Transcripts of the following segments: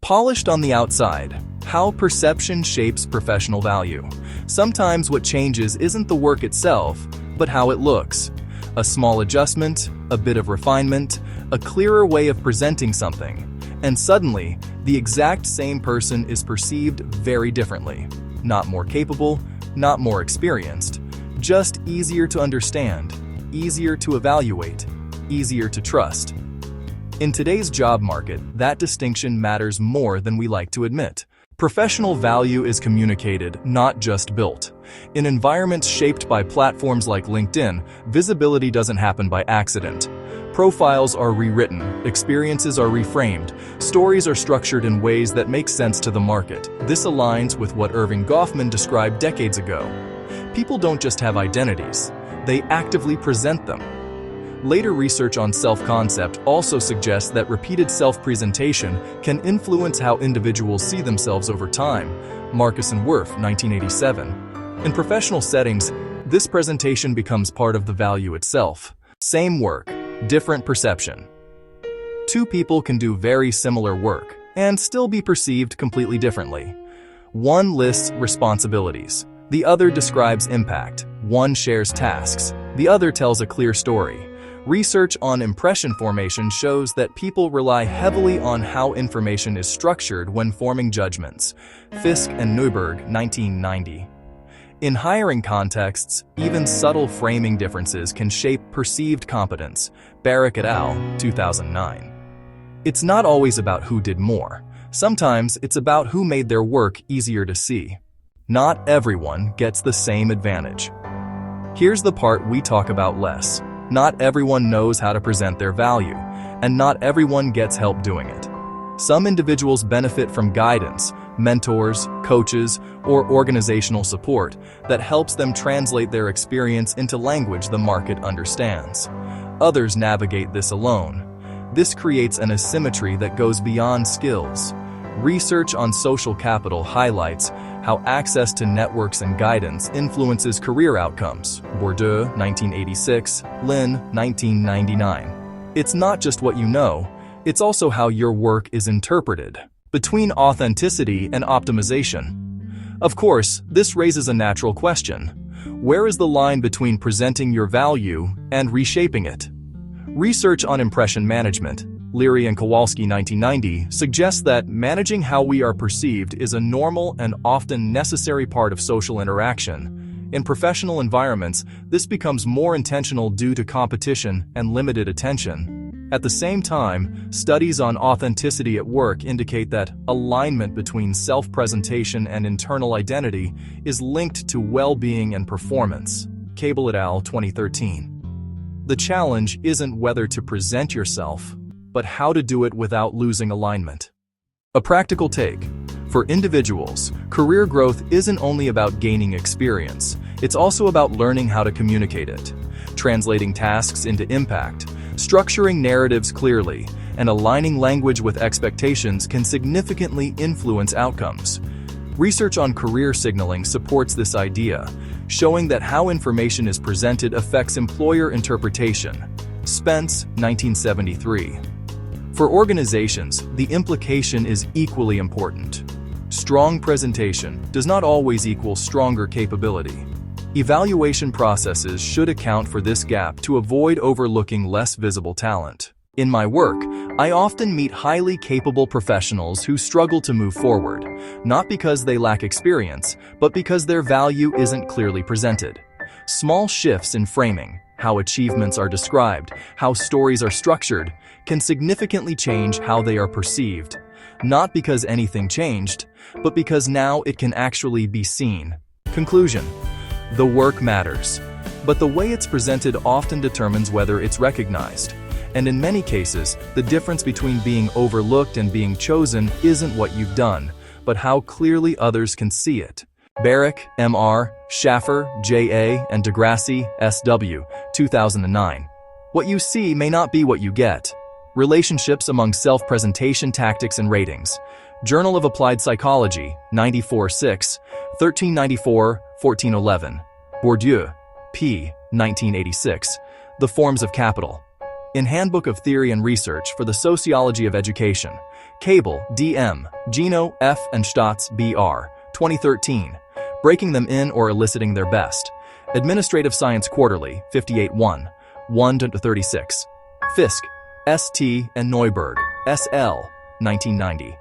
Polished on the outside. How perception shapes professional value. Sometimes what changes isn't the work itself, but how it looks. A small adjustment, a bit of refinement, a clearer way of presenting something, and suddenly, the exact same person is perceived very differently. Not more capable, not more experienced, just easier to understand, easier to evaluate, easier to trust. In today's job market, that distinction matters more than we like to admit. Professional value is communicated, not just built. In environments shaped by platforms like LinkedIn, visibility doesn't happen by accident. Profiles are rewritten, experiences are reframed, stories are structured in ways that make sense to the market. This aligns with what Irving Goffman described decades ago. People don't just have identities, they actively present them. Later research on self-concept also suggests that repeated self-presentation can influence how individuals see themselves over time. Marcus and Werf, 1987. In professional settings, this presentation becomes part of the value itself. Same work, different perception. Two people can do very similar work and still be perceived completely differently. One lists responsibilities, the other describes impact. One shares tasks, the other tells a clear story. Research on impression formation shows that people rely heavily on how information is structured when forming judgments. Fisk and Neuberg, 1990. In hiring contexts, even subtle framing differences can shape perceived competence. Barrick et al., 2009. It's not always about who did more. Sometimes it's about who made their work easier to see. Not everyone gets the same advantage. Here's the part we talk about less. Not everyone knows how to present their value, and not everyone gets help doing it. Some individuals benefit from guidance, mentors, coaches, or organizational support that helps them translate their experience into language the market understands. Others navigate this alone. This creates an asymmetry that goes beyond skills. Research on social capital highlights how access to networks and guidance influences career outcomes. Bourdieu, 1986, Lin, 1999. It's not just what you know, it's also how your work is interpreted. Between authenticity and optimization. Of course, this raises a natural question. Where is the line between presenting your value and reshaping it? Research on impression management, Leary and Kowalski, 1990, suggests that managing how we are perceived is a normal and often necessary part of social interaction. In professional environments, this becomes more intentional due to competition and limited attention. At the same time, studies on authenticity at work indicate that alignment between self-presentation and internal identity is linked to well-being and performance. Cable et al., 2013. The challenge isn't whether to present yourself, but how to do it without losing alignment. A practical take. For individuals, career growth isn't only about gaining experience, it's also about learning how to communicate it, translating tasks into impact, structuring narratives clearly, and aligning language with expectations can significantly influence outcomes. Research on career signaling supports this idea, showing that how information is presented affects employer interpretation. Spence, 1973. For organizations, the implication is equally important. Strong presentation does not always equal stronger capability. Evaluation processes should account for this gap to avoid overlooking less visible talent. In my work, I often meet highly capable professionals who struggle to move forward, not because they lack experience, but because their value isn't clearly presented. Small shifts in framing, how achievements are described, how stories are structured, can significantly change how they are perceived. Not because anything changed, but because now it can actually be seen. Conclusion. The work matters, but the way it's presented often determines whether it's recognized. And in many cases, the difference between being overlooked and being chosen isn't what you've done, but how clearly others can see it. Barrick, M.R., Schaffer, J.A., and Degrassi, S.W., 2009. What you see may not be what you get. Relationships among self-presentation tactics and ratings. Journal of Applied Psychology, 94-6, 1394-1411. Bourdieu, P. 1986. The Forms of Capital. In Handbook of Theory and Research for the Sociology of Education. Cable, D.M., Gino, F. and Stotz, B.R., 2013. Breaking them in or eliciting their best. Administrative Science Quarterly, 58-1, 1-36. Fisk, S.T. and Neuberg, S.L., 1990.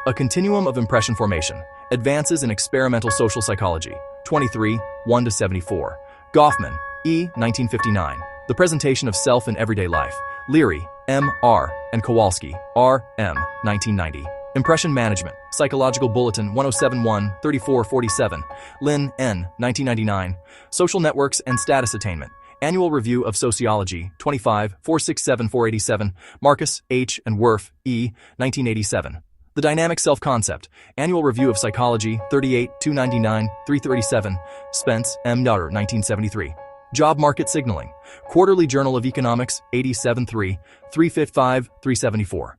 A Continuum of Impression Formation. Advances in Experimental Social Psychology, 23, 1-74. Goffman, E. 1959. The Presentation of Self in Everyday Life. Leary, M. R. and Kowalski, R. M. 1990. Impression Management. Psychological Bulletin 1071-3447. Lynn, N. 1999. Social Networks and Status Attainment. Annual Review of Sociology, 25, 467-487. Marcus, H. and Werf, E. 1987. The Dynamic Self-Concept. Annual Review of Psychology, 38, 299-337. Spence, M. Nutter, 1973. Job Market Signaling. Quarterly Journal of Economics, 87-3, 355-374.